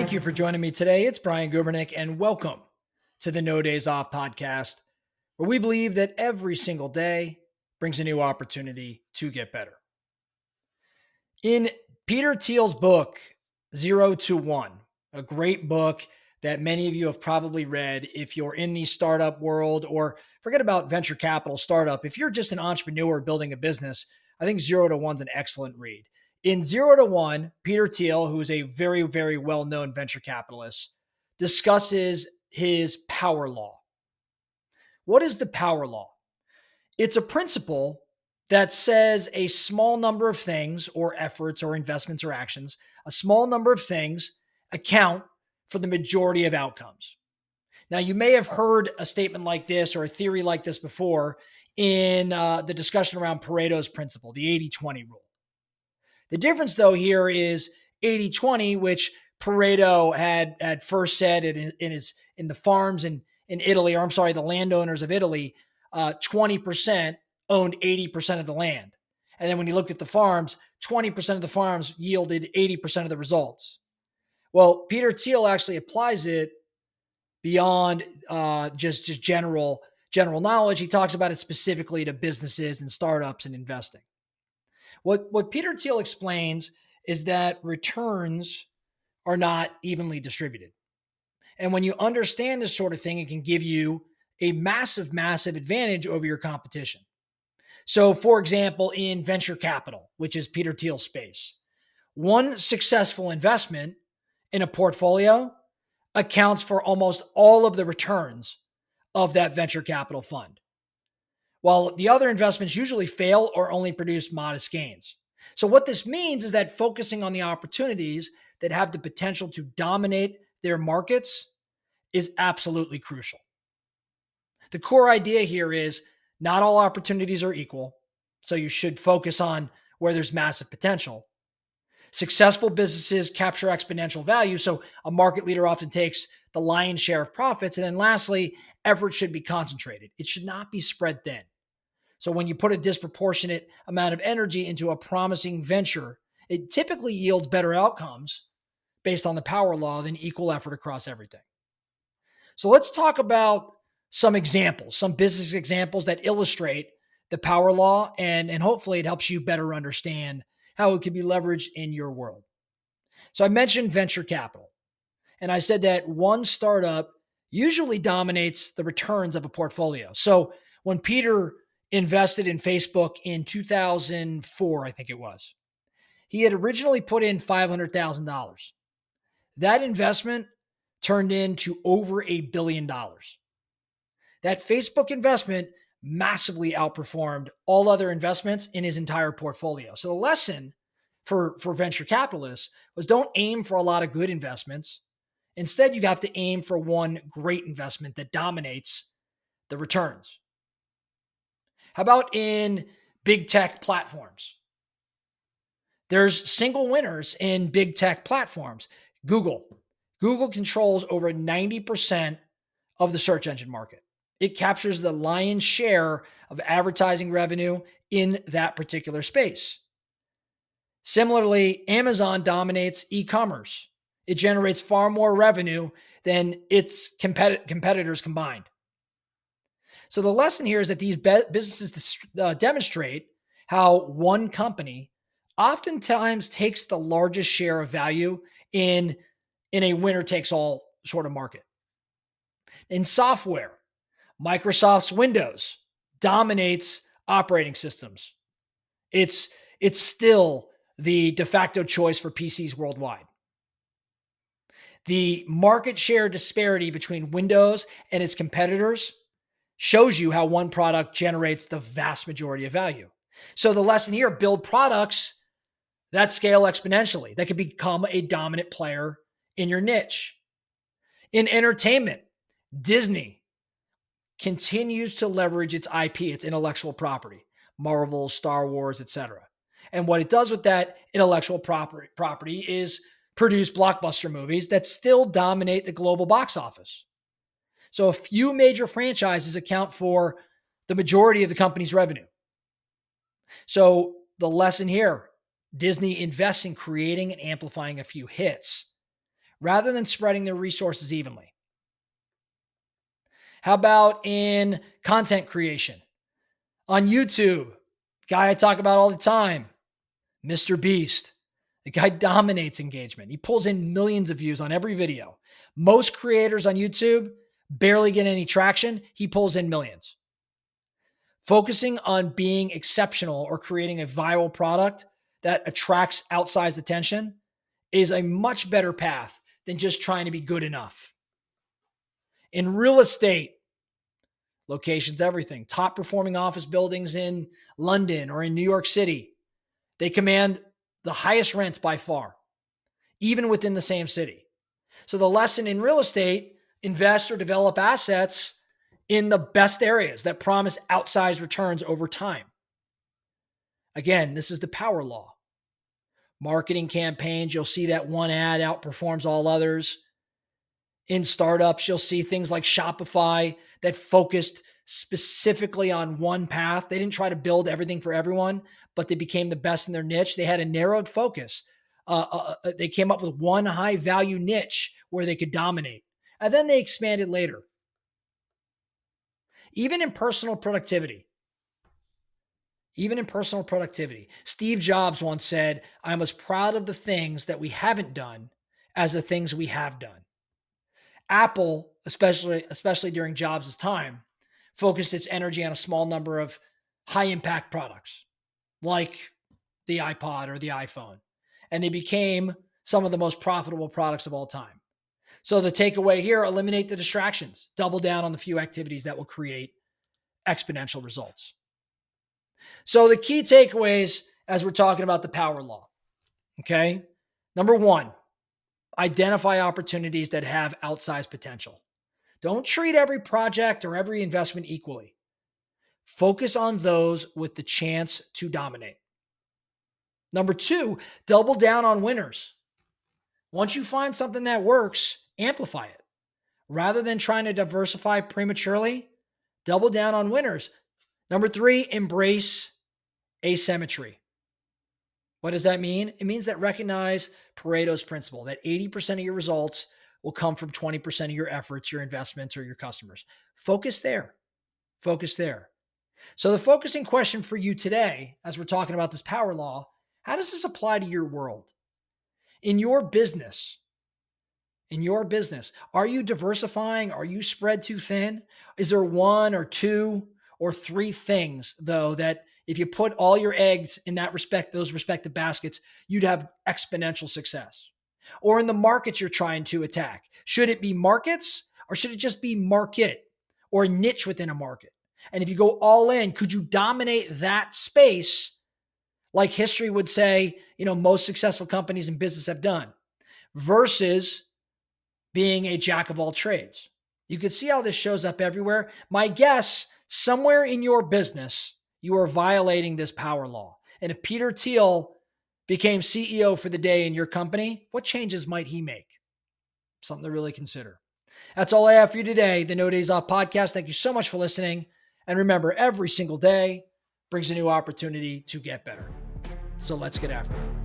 Thank you for joining me today. It's Brian Gubernick, and welcome to the No Days Off podcast, where we believe that every single day brings a new opportunity to get better. In Peter Thiel's book, 0 to 1, a great book that many of you have probably read if you're in the startup world, or forget about venture capital startup. If you're just an entrepreneur building a business, I think 0 to 1 is an excellent read. In 0 to 1, Peter Thiel, who is a very, very well-known venture capitalist, discusses his power law. What is the power law? It's a principle that says a small number of things or efforts or investments or actions, a small number of things account for the majority of outcomes. Now, you may have heard a statement like this or a theory like this before in the discussion around Pareto's principle, the 80-20 rule. The difference, though, here is 80-20, which Pareto had first said in the farms in Italy, or I'm sorry, the landowners of Italy, 20% owned 80% of the land. And then when you looked at the farms, 20% of the farms yielded 80% of the results. Well, Peter Thiel actually applies it beyond just general knowledge. He talks about it specifically to businesses and startups and investing. What Peter Thiel explains is that returns are not evenly distributed. And when you understand this sort of thing, it can give you a massive, massive advantage over your competition. So, for example, in venture capital, which is Peter Thiel's space, one successful investment in a portfolio accounts for almost all of the returns of that venture capital fund, while the other investments usually fail or only produce modest gains. So what this means is that focusing on the opportunities that have the potential to dominate their markets is absolutely crucial. The core idea here is not all opportunities are equal, so you should focus on where there's massive potential. Successful businesses capture exponential value, so a market leader often takes the lion's share of profits. And then lastly, effort should be concentrated. It should not be spread thin. So when you put a disproportionate amount of energy into a promising venture, it typically yields better outcomes based on the power law than equal effort across everything. So let's talk about some examples, some business examples that illustrate the power law, and hopefully it helps you better understand how it can be leveraged in your world. So I mentioned venture capital, and I said that one startup usually dominates the returns of a portfolio. So when Peter invested in Facebook in 2004, I think it was, he had originally put in $500,000. That investment turned into over $1 billion. That Facebook investment massively outperformed all other investments in his entire portfolio. So the lesson for venture capitalists was don't aim for a lot of good investments. Instead, you have to aim for one great investment that dominates the returns. How about in big tech platforms? There's single winners in big tech platforms. Google controls over 90% of the search engine market. It captures the lion's share of advertising revenue in that particular space. Similarly, Amazon dominates e-commerce. It generates far more revenue than its competitors combined. So the lesson here is that these businesses demonstrate how one company oftentimes takes the largest share of value in a winner-takes-all sort of market. In software, Microsoft's Windows dominates operating systems. It's still the de facto choice for PCs worldwide. The market share disparity between Windows and its competitors shows you how one product generates the vast majority of value. So the lesson here, build products that scale exponentially, that can become a dominant player in your niche. In entertainment, Disney continues to leverage its IP, its intellectual property, Marvel, Star Wars, etc. And what it does with that intellectual property is produce blockbuster movies that still dominate the global box office. So a few major franchises account for the majority of the company's revenue. So the lesson here, Disney invests in creating and amplifying a few hits rather than spreading their resources evenly? How about in content creation? On YouTube, guy I talk about all the time, Mr. Beast. The guy dominates engagement. He pulls in millions of views on every video. Most creators on YouTube barely get any traction. He pulls in millions. Focusing on being exceptional or creating a viral product that attracts outsized attention is a much better path than just trying to be good enough. In real estate, locations, everything. Top performing office buildings in London or in New York City, they command the highest rents by far, even within the same city. So the lesson in real estate, invest or develop assets in the best areas that promise outsized returns over time. Again, this is the power law. Marketing campaigns, you'll see that one ad outperforms all others. In startups, you'll see things like Shopify that focused specifically on one path. They didn't try to build everything for everyone, but they became the best in their niche. They had a narrowed focus. They came up with one high value niche where they could dominate. And then they expanded later. Even in personal productivity, Steve Jobs once said, "I'm as proud of the things that we haven't done as the things we have done." Apple, especially during Jobs' time, focused its energy on a small number of high impact products like the iPod or the iPhone, and they became some of the most profitable products of all time. So the takeaway here, eliminate the distractions, double down on the few activities that will create exponential results. So the key takeaways as we're talking about the power law, okay? Number one, identify opportunities that have outsized potential. Don't treat every project or every investment equally. Focus on those with the chance to dominate. Number two, double down on winners. Once you find something that works, amplify it. Rather than trying to diversify prematurely, double down on winners. Number three, embrace asymmetry. What does that mean? It means that recognize Pareto's principle, that 80% of your results will come from 20% of your efforts, your investments, or your customers. Focus there. Focus there. So the focusing question for you today, as we're talking about this power law, how does this apply to your world? In your business, are you diversifying? Are you spread too thin? Is there one or two or three things, though, that if you put all your eggs in those respective baskets, you'd have exponential success? Or in the markets you're trying to attack, should it be markets or should it just be market or niche within a market? And if you go all in, could you dominate that space like history would say, most successful companies in business have done, versus being a jack of all trades? You can see how this shows up everywhere. My guess, somewhere in your business, you are violating this power law. And if Peter Thiel became CEO for the day in your company, what changes might he make? Something to really consider. That's all I have for you today. The No Days Off podcast. Thank you so much for listening. And remember, every single day brings a new opportunity to get better. So let's get after it.